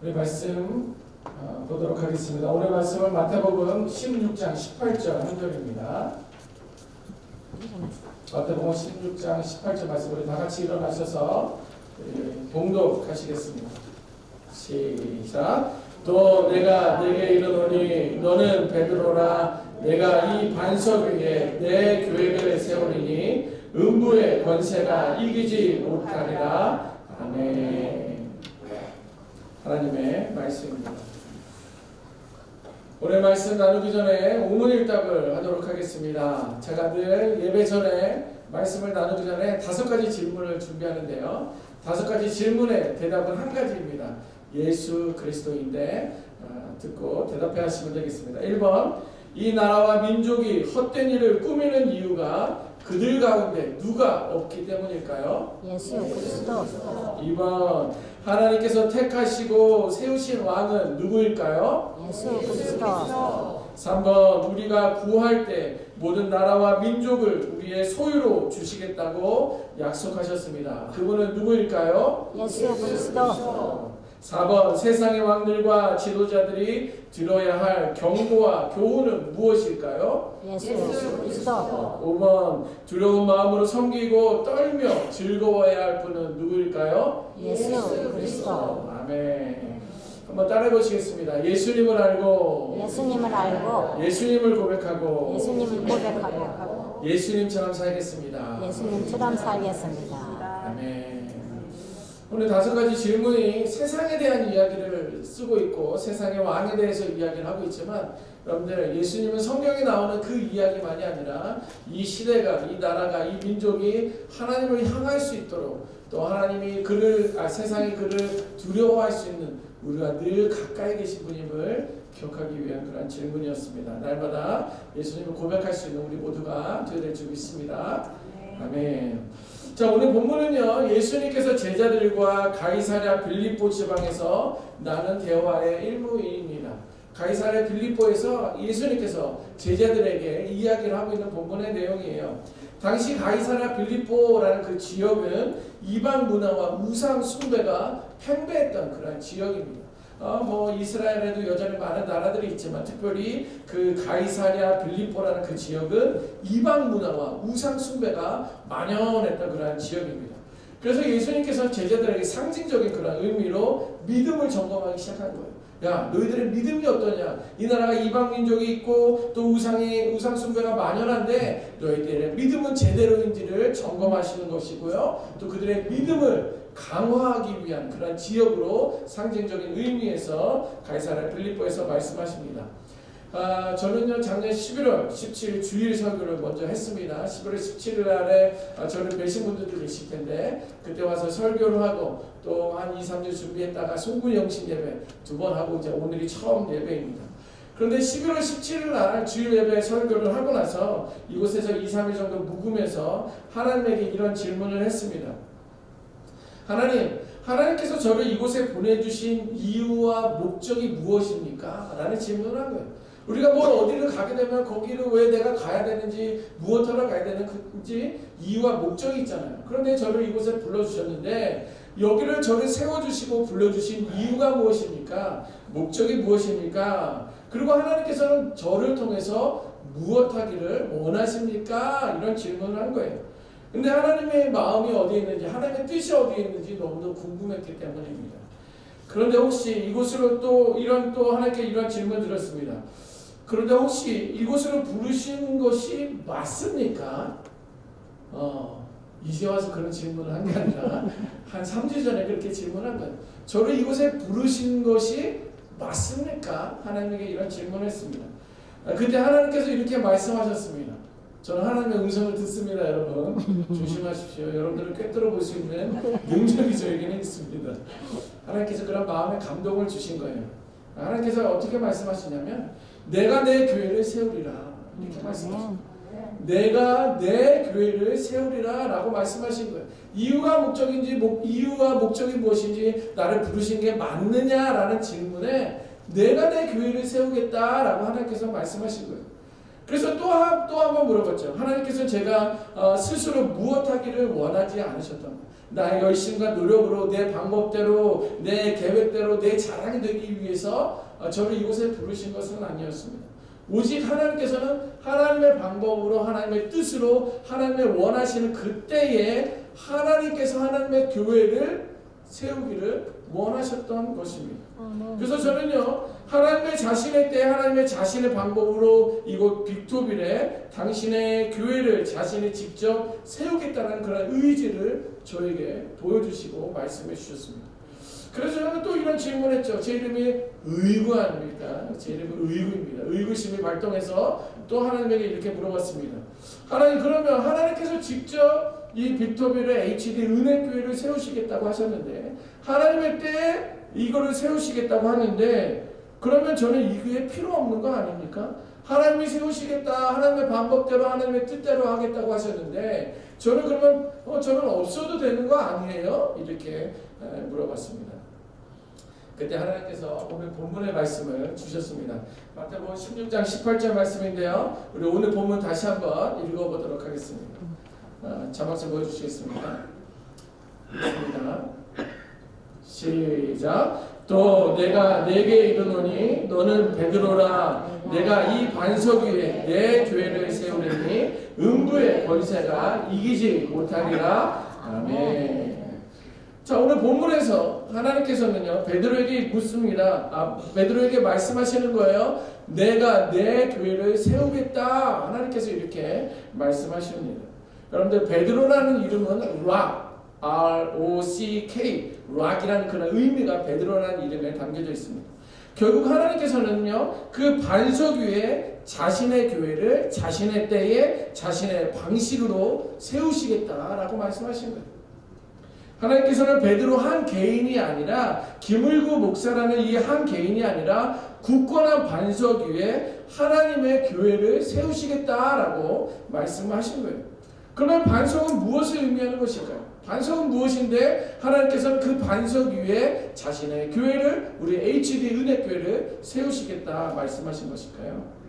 우리 말씀 보도록 하겠습니다. 오늘 말씀은 마태복음 16장 18절 한 절입니다. 마태복음 16장 18절 말씀 우리 다 같이 일어나셔서 봉독하시겠습니다. 시작. 또 내가 네게 이르노니 너는 베드로라. 내가 이 반석 위에 내 교회를 세우리니 음부의 권세가 이기지 못하리라. 아멘. 하나님의 말씀입니다. 오늘 말씀 나누기 전에 오문일답을 하도록 하겠습니다. 제가 늘 예배 전에 말씀을 나누기 전에 5가지 질문을 준비하는데요. 5가지 질문의 대답은 한 가지입니다. 예수 그리스도인데 듣고 대답해 하시면 되겠습니다. 1번, 이 나라와 민족이 헛된 일을 꾸미는 이유가 그들 가운데 누가 없기 때문일까요? 예수 그리스도. 2번, 하나님께서 택하시고 세우신 왕은 누구일까요? 예수 그리스도. 3번, 우리가 구할 때 모든 나라와 민족을 우리의 소유로 주시겠다고 약속하셨습니다. 그분은 누구일까요? 예수 그리스도. 4번, 세상의 왕들과 지도자들이 들어야 할 경고와 교훈은 무엇일까요? 예수 그리스도. 5번, 두려운 마음으로 섬기고 떨며 즐거워야 할 분은 누구일까요? 예수 그리스도. 아멘. 한번 따라해 보시겠습니다. 예수님을 알고 예수님을 알고 예수님을 고백하고 예수님을 고백하고 예수님처럼 살겠습니다. 예수님처럼 살겠습니다. 아멘. 오늘 5가지 질문이 세상에 대한 이야기를 쓰고 있고 세상의 왕에 대해서 이야기를 하고 있지만, 여러분들 예수님은 성경에 나오는 그 이야기만이 아니라 이 시대가, 이 나라가, 이 민족이 하나님을 향할 수 있도록, 또 하나님이 세상이 그를 두려워할 수 있는 우리가 늘 가까이 계신 분임을 기억하기 위한 그런 질문이었습니다. 날마다 예수님을 고백할 수 있는 우리 모두가 되어야 될 줄 믿습니다. 아멘. 자, 오늘 본문은요, 예수님께서 제자들과 가이사랴 빌립보 지방에서 나눈 대화의 일부입니다. 가이사랴 빌립보에서 예수님께서 제자들에게 이야기를 하고 있는 본문의 내용이에요. 당시 가이사랴 빌립보라는 그 지역은 이방 문화와 우상 숭배가 팽배했던 그런 지역입니다. 이스라엘에도 여전히 많은 나라들이 있지만 특별히 그 가이사랴 빌립보라는 그 지역은 이방 문화와 우상 숭배가 만연했던 그런 지역입니다. 그래서 예수님께서 제자들에게 상징적인 그런 의미로 믿음을 점검하기 시작한 거예요. 야, 너희들의 믿음이 어떠냐? 이 나라가 이방 민족이 있고 또 우상 숭배가 만연한데 너희들의 믿음은 제대로인지를 점검하시는 것이고요. 또 그들의 믿음을 강화하기 위한 그런 지역으로 상징적인 의미에서 가이사랴 빌립보에서 말씀하십니다. 저는요, 작년 11월 17일 주일 설교를 먼저 했습니다. 11월 17일 날에 저를 뵈신 분들도 계실 텐데, 그때 와서 설교를 하고 또 한 2-3주 준비했다가 송구 영신 예배 2번 하고 이제 오늘이 처음 예배입니다. 그런데 11월 17일 날 주일 예배 설교를 하고 나서 이곳에서 2-3일 정도 묵으면서 하나님에게 이런 질문을 했습니다. 하나님께서 저를 이곳에 보내주신 이유와 목적이 무엇입니까? 라는 질문을 한 거예요. 우리가 어디를 가게 되면 거기를 왜 내가 가야 되는지, 무엇하러 가야 되는지 이유와 목적이 있잖아요. 그런데 저를 이곳에 불러주셨는데 여기를 저를 세워주시고 불러주신 이유가 무엇입니까? 목적이 무엇입니까? 그리고 하나님께서는 저를 통해서 무엇하기를 원하십니까? 이런 질문을 한 거예요. 근데 하나님의 마음이 어디에 있는지, 하나님의 뜻이 어디에 있는지 너무도 궁금했기 때문입니다. 그런데 혹시 이곳으로 또 하나님께 이런 질문을 드렸습니다. 그런데 혹시 이곳으로 부르신 것이 맞습니까? 이제 와서 그런 질문을 한 게 아니라 한 3주 전에 그렇게 질문한 거예요. 저를 이곳에 부르신 것이 맞습니까? 하나님에게 이런 질문을 했습니다. 그때 하나님께서 이렇게 말씀하셨습니다. 저는 하나님의 음성을 듣습니다, 여러분. 조심하십시오. 여러분들을 꿰뚫어 볼 수 있는 능력이 저에게는 있습니다. 하나님께서 그런 마음의 감동을 주신 거예요. 하나님께서 어떻게 말씀하시냐면, 내가 내 교회를 세우리라. 이렇게 말씀하십니다. 내가 내 교회를 세우리라 라고 말씀하신 거예요. 이유와 목적이 무엇인지, 나를 부르신 게 맞느냐라는 질문에 내가 내 교회를 세우겠다라고 하나님께서 말씀하신 거예요. 그래서 또 한 번 물어봤죠. 하나님께서 제가 스스로 무엇하기를 원하지 않으셨던 거예요. 나의 열심과 노력으로 내 방법대로 내 계획대로 내 자랑이 되기 위해서 저를 이곳에 부르신 것은 아니었습니다. 오직 하나님께서는 하나님의 방법으로 하나님의 뜻으로 하나님의 원하시는 그때에 하나님께서 하나님의 교회를 세우기를 원하셨던 것입니다. 그래서 저는요, 하나님의 자신의 때 하나님의 자신의 방법으로 이곳 빅토빌에 당신의 교회를 자신이 직접 세우겠다는 그런 의지를 저에게 보여주시고 말씀해 주셨습니다. 그래서 저는 또 이런 질문을 했죠. 제 이름이 의구 아닙니까? 제 이름은 의구입니다. 의구심이 발동해서 또 하나님에게 이렇게 물어봤습니다. 하나님, 그러면 하나님께서 직접 이 빅토빌의 HD 은혜교회를 세우시겠다고 하셨는데 하나님의 때에 이거를 세우시겠다고 하는데 그러면 저는 이 교회 필요 없는 거 아닙니까? 하나님이 세우시겠다, 하나님의 방법대로 하나님의 뜻대로 하겠다고 하셨는데 저는 그러면 저는 없어도 되는 거 아니에요? 이렇게 물어봤습니다. 그때 하나님께서 오늘 본문의 말씀을 주셨습니다. 마태복음 16장 18절 말씀인데요. 우리 오늘 본문 다시 한번 읽어보도록 하겠습니다. 자막 좀 보여주시겠습니다. 읽습니다. 시작. 또 내가 네게 이르노니 너는 베드로라. 내가 이 반석 위에 내 교회를 세우리니 음부의 권세가 이기지 못하리라. 아멘. 자, 오늘 본문에서 하나님께서는요 베드로에게 묻습니다. 베드로에게 말씀하시는 거예요. 내가 내 교회를 세우겠다. 하나님께서 이렇게 말씀하십니다. 여러분들 베드로라는 이름은 R-O-C-K 락이라는 그런 의미가 베드로라는 이름에 담겨져 있습니다. 결국 하나님께서는요 그 반석 위에 자신의 교회를 자신의 때에 자신의 방식으로 세우시겠다라고 말씀하신 거예요. 하나님께서는 베드로 한 개인이 아니라 김을구 목사라는 이 한 개인이 아니라 굳건한 반석 위에 하나님의 교회를 세우시겠다라고 말씀하신 거예요. 그러면 반석은 무엇을 의미하는 것일까요? 반석은 무엇인데 하나님께서는 그 반석 위에 자신의 교회를 우리 HD 은혜교회를 세우시겠다 말씀하신 것일까요?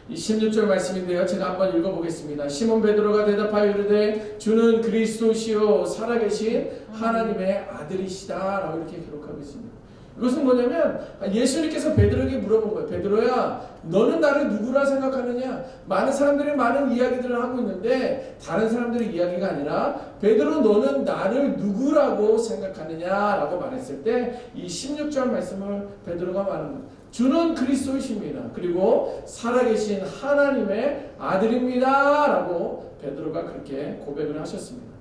이 16절 말씀인데요. 제가 한번 읽어보겠습니다. 시몬 베드로가 대답하여 이르되 주는 그리스도시요 살아계신 하나님의 아들이시다 라고 이렇게 기록하고 있습니다. 이것은 뭐냐면 예수님께서 베드로에게 물어본 거예요. 베드로야, 너는 나를 누구라 생각하느냐? 많은 사람들이 많은 이야기들을 하고 있는데 다른 사람들의 이야기가 아니라 베드로, 너는 나를 누구라고 생각하느냐? 라고 말했을 때 이 16절 말씀을 베드로가 말하는 거예요. 주는 그리스도이십니다. 그리고 살아계신 하나님의 아들입니다. 라고 베드로가 그렇게 고백을 하셨습니다.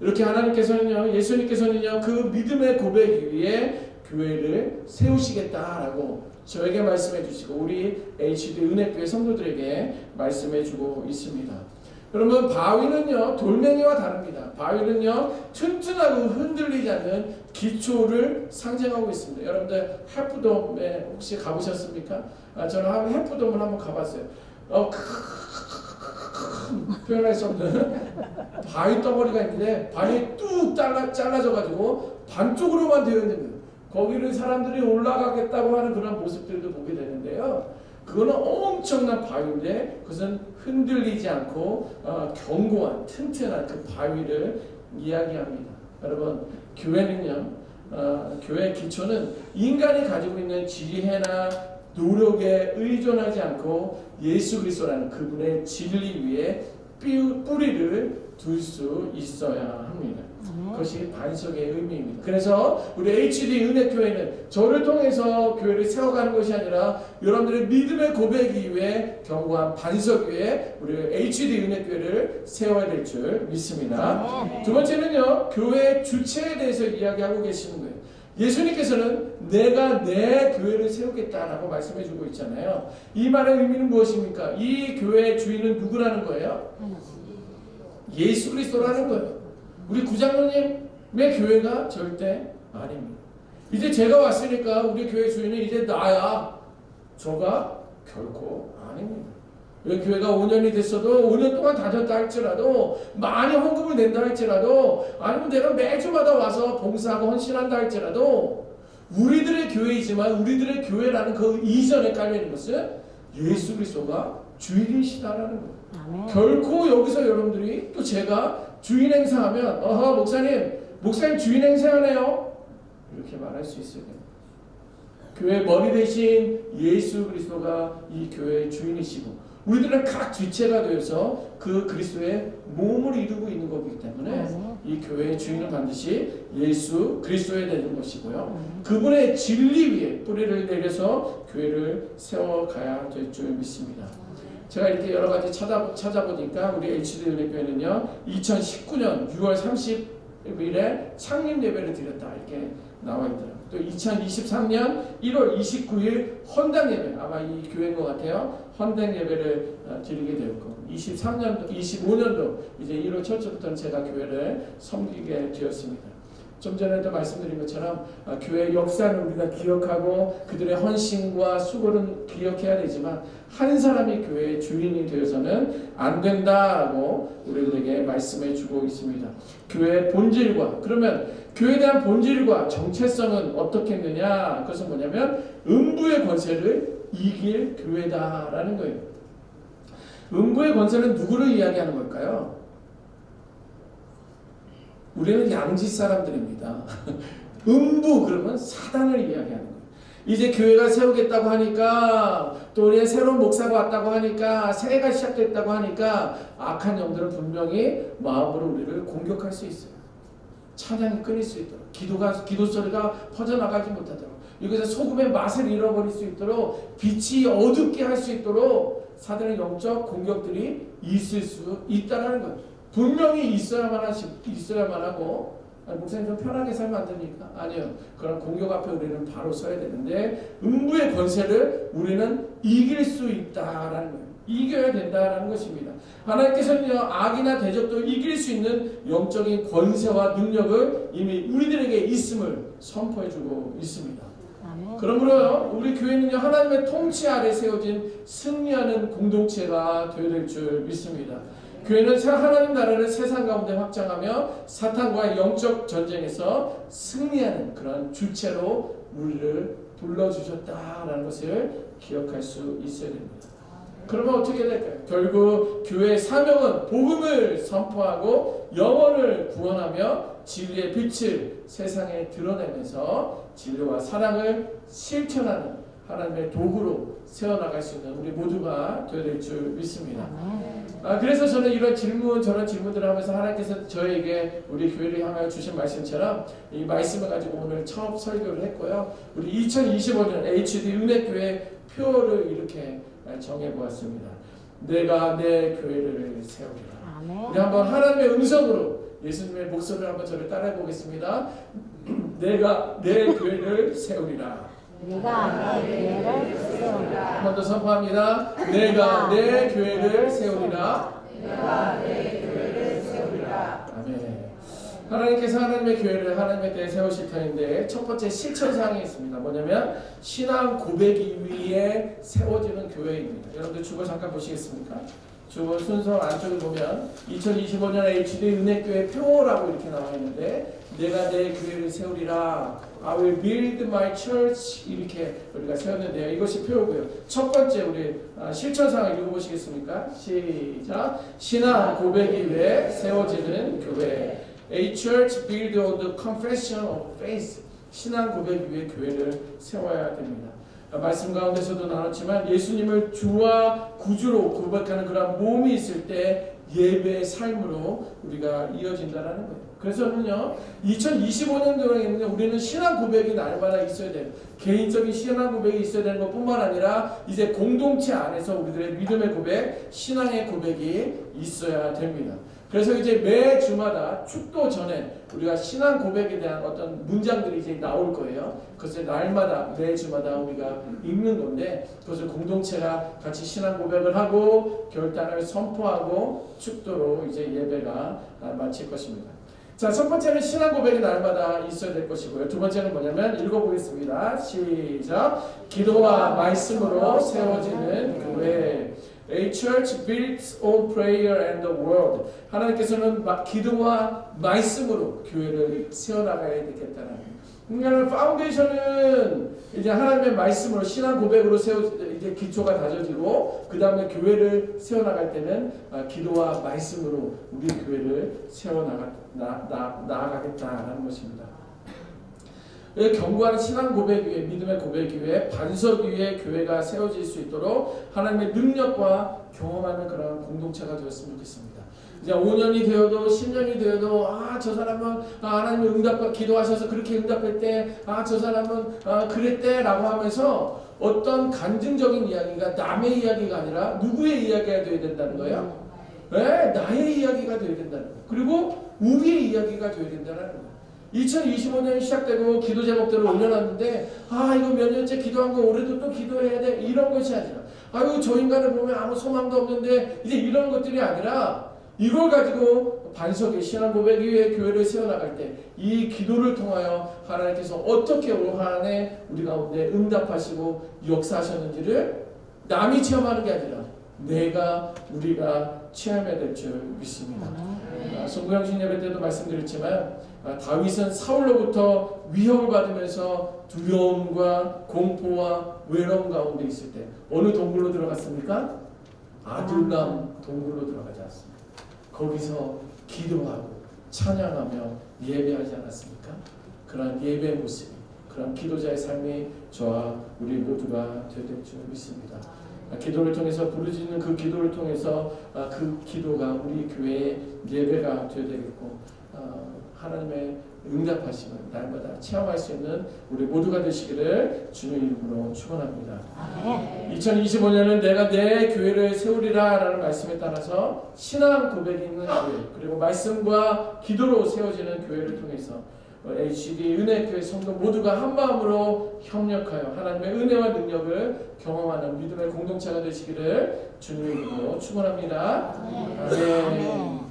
이렇게 하나님께서는요, 예수님께서는요, 그 믿음의 고백 위에 교회를 세우시겠다라고 저에게 말씀해 주시고 우리 HD 은혜교회 성도들에게 말씀해 주고 있습니다. 여러분, 바위는요 돌멩이와 다릅니다. 바위는요 튼튼하고 흔들리지 않는 기초를 상징하고 있습니다. 여러분들 해프돔에 혹시 가보셨습니까? 저는 해프돔을 한번 가봤어요. 표현할 수 없는 바위 덩어리가 있는데 바위 뚝 잘라져가지고 반쪽으로만 되어 있는 거예요. 거기를 사람들이 올라가겠다고 하는 그런 모습들도 보게 되는데요. 그거는 엄청난 바위인데 그것은 흔들리지 않고 견고한 튼튼한 그 바위를 이야기합니다. 여러분, 교회는요, 교회의 기초는 인간이 가지고 있는 지혜나 노력에 의존하지 않고 예수 그리스도라는 그분의 진리 위에 뿌리를 둘 수 있어야 합니다. 그것이 반석의 의미입니다. 그래서 우리 HD 은혜교회는 저를 통해서 교회를 세워가는 것이 아니라 여러분들의 믿음의 고백 위에 견고한 반석 위에 우리 HD 은혜교회를 세워야 될 줄 믿습니다. 두 번째는요, 교회의 주체에 대해서 이야기하고 계시는 거예요. 예수님께서는 내가 내 교회를 세우겠다라고 말씀해주고 있잖아요. 이 말의 의미는 무엇입니까? 이 교회의 주인은 누구라는 거예요? 예수 그리스도라는 거예요. 우리 구장로님의 교회가 절대 아닙니다. 이제 제가 왔으니까 우리 교회 주인은 이제 나야. 저가 결코 아닙니다. 우리 교회가 5년이 됐어도 5년 동안 다녔다 할지라도 많이 헌금을 낸다 할지라도 아니면 내가 매주마다 와서 봉사하고 헌신한다 할지라도 우리들의 교회이지만 우리들의 교회라는 그 이전에 깔려있는 것은 예수 그리스도가 주인이시다라는 거예요. 결코 여기서 여러분들이 또 제가 주인 행세하면 어허 목사님 주인 행세하네요. 이렇게 말할 수 있어야 됩니다. 교회 머리 대신 예수 그리스도가 이 교회의 주인이시고 우리들은 각 주체가 되어서 그 그리스도의 몸을 이루고 있는 것이기 때문에 이 교회의 주인은 반드시 예수 그리스도여야 되는 것이고요. 그분의 진리 위에 뿌리를 내려서 교회를 세워가야 될 줄 믿습니다. 제가 이렇게 여러 가지 찾아보니까 우리 HD 은혜교회는요 2019년 6월 30일에 창립 예배를 드렸다 이렇게 나와 있더라고요. 또 2023년 1월 29일 헌당 예배, 아마 이 교회인 것 같아요. 헌당 예배를 드리게 되었고 23년도, 25년도 이제 1월 첫째부터는 제가 교회를 섬기게 되었습니다. 좀 전에도 말씀드린 것처럼 교회의 역사는 우리가 기억하고 그들의 헌신과 수고는 기억해야 되지만 한 사람이 교회의 주인이 되어서는 안 된다라고 우리들에게 말씀해 주고 있습니다. 교회의 본질과 그러면 교회에 대한 본질과 정체성은 어떻게 했느냐? 그것은 뭐냐면 음부의 권세를 이길 교회다라는 거예요. 음부의 권세는 누구를 이야기하는 걸까요? 우리는 양지 사람들입니다. 음부 그러면 사단을 이야기하는 거예요. 이제 교회가 세우겠다고 하니까 또 우리의 새로운 목사가 왔다고 하니까 새해가 시작됐다고 하니까 악한 영들은 분명히 마음으로 우리를 공격할 수 있어요. 찬양이 끊일 수 있도록 기도 소리가 퍼져나가지 못하도록 이것에 소금의 맛을 잃어버릴 수 있도록 빛이 어둡게 할 수 있도록 사단의 영적 공격들이 있을 수 있다는 거예요. 분명히 있어야만 하고 목사님 좀 편하게 살면 안 됩니까? 아니요. 그런 공격 앞에 우리는 바로 서야 되는데 음부의 권세를 우리는 이길 수 있다라는 거예요. 이겨야 된다라는 것입니다. 하나님께서는요 악이나 대적도 이길 수 있는 영적인 권세와 능력을 이미 우리들에게 있음을 선포해주고 있습니다. 그러므로요 우리 교회는요 하나님의 통치 아래 세워진 승리하는 공동체가 되어야 될 줄 믿습니다. 교회는 하나님 나라를 세상 가운데 확장하며 사탄과의 영적 전쟁에서 승리하는 그런 주체로 우리를 불러주셨다라는 것을 기억할 수 있어야 됩니다. 그러면 어떻게 될까요? 결국 교회의 사명은 복음을 선포하고 영혼을 구원하며 진리의 빛을 세상에 드러내면서 진리와 사랑을 실천하는 하나님의 도구로 세워나갈 수 있는 우리 모두가 되어야 될 줄 믿습니다. 그래서 저는 이런 저런 질문들을 하면서 하나님께서 저에게 우리 교회를 향하여 주신 말씀처럼 이 말씀을 가지고 오늘 처음 설교를 했고요. 우리 2025년 HD 은혜교회 표를 이렇게 정해보았습니다. 내가 내 교회를 세우리라. 우리 한번 하나님의 음성으로 예수님의 목소리를 한번 저를 따라해 보겠습니다. 내가 내 교회를 세우리라. 내가 내 교회를 세우리라. 한 번 더 선포합니다. 내가 내 교회를 세우리라. 내가 내 교회를 세우리라. 아멘. 하나님께서 하나님의 교회를 하나님의 때에 세우실 터인데 첫 번째 실천사항이 있습니다. 뭐냐면 신앙 고백이 위에 세워지는 교회입니다. 여러분들 주보 잠깐 보시겠습니까? 주보 순서 안쪽에 보면 2025년 HD 은혜교회 표라고 이렇게 나와 있는데 내가 내 교회를 세우리라. I will build my church 이렇게 우리가 세웠는데요. 이것이 표고요. 첫 번째 우리 실천사항을 읽어보시겠습니까? 시작. 신앙 고백이 위에 세워지는 교회. A church built on the confession of faith. 신앙 고백 위에 교회를 세워야 됩니다. 말씀 가운데서도 나눴지만 예수님을 주와 구주로 고백하는 그런 몸이 있을 때 예배의 삶으로 우리가 이어진다는 거예요. 그래서는요 2025년도에는 우리는 신앙 고백이 날마다 있어야 돼요. 개인적인 신앙 고백이 있어야 되는 것뿐만 아니라 이제 공동체 안에서 우리들의 믿음의 고백, 신앙의 고백이 있어야 됩니다. 그래서 이제 매 주마다 축도 전에 우리가 신앙 고백에 대한 어떤 문장들이 이제 나올 거예요. 그것을 날마다 매 주마다 우리가 읽는 건데 그것을 공동체가 같이 신앙 고백을 하고 결단을 선포하고 축도로 이제 예배가 마칠 것입니다. 자, 첫 번째는 신앙 고백이 날마다 있어야 될 것이고요. 두 번째는 뭐냐면 읽어보겠습니다. 시작. 기도와 말씀으로 세워지는 교회. A church built on prayer and the word. 하나님께서는 기도와 말씀으로 교회를 세워나가야 되겠다는 그러니까 파운데이션은 이제 하나님의 말씀으로 신앙 고백으로 이제 기초가 다져지고 그 다음에 교회를 세워나갈 때는 기도와 말씀으로 우리 교회를 나아가겠다라는 것입니다. 견고한 신앙 고백 위에 믿음의 고백 위에 반석 위에 교회가 세워질 수 있도록 하나님의 능력과 경험하는 그런 공동체가 되었으면 좋겠습니다. 이제 5년이 되어도 10년이 되어도 저 사람은 하나님의 응답 기도하셔서 그렇게 응답할 때 저 사람은 그랬대 라고 하면서 어떤 간증적인 이야기가 남의 이야기가 아니라 누구의 이야기가 되어야 된다는 거예요? 네, 나의 이야기가 되어야 된다는 거예요. 그리고 우리의 이야기가 되어야 된다는 거예요. 2025년이 시작되고 기도 제목들을 올려놨는데 이거 몇 년째 기도한 거 올해도 또 기도해야 돼 이런 것이 아니라 아유 저 인간을 보면 아무 소망도 없는데 이제 이런 것들이 아니라 이걸 가지고 반석의 신앙 고백 위에 교회를 세워나갈 때 이 기도를 통하여 하나님께서 어떻게 올 한 해 우리 가운데 응답하시고 역사하셨는지를 남이 체험하는 게 아니라 우리가 체험해야 될 줄 믿습니다. 송구영신 예배 때도 말씀드렸지만 다윗은 사울로부터 위협을 받으면서 두려움과 공포와 외로움 가운데 있을 때 어느 동굴로 들어갔습니까? 아둘람 동굴로 들어가지 않습니다. 거기서 기도하고 찬양하며 예배하지 않았습니까? 그런 예배의 모습이 그런 기도자의 삶이 저와 우리 모두가 되될 줄 믿습니다. 기도를 통해서 부르짖는 그 기도를 통해서 그 기도가 우리 교회의 예배가 되어야 되겠고 하나님의 응답하심을 날마다 체험할 수 있는 우리 모두가 되시기를 주님 이름으로 축원합니다. 2025년은 내가 내 교회를 세우리라 라는 말씀에 따라서 신앙 고백이 있는 교회 그리고 말씀과 기도로 세워지는 교회를 통해서 HCD 은혜교회 성도 모두가 한마음으로 협력하여 하나님의 은혜와 능력을 경험하는 믿음의 공동체가 되시기를 주님 이름으로 축원합니다. 아멘.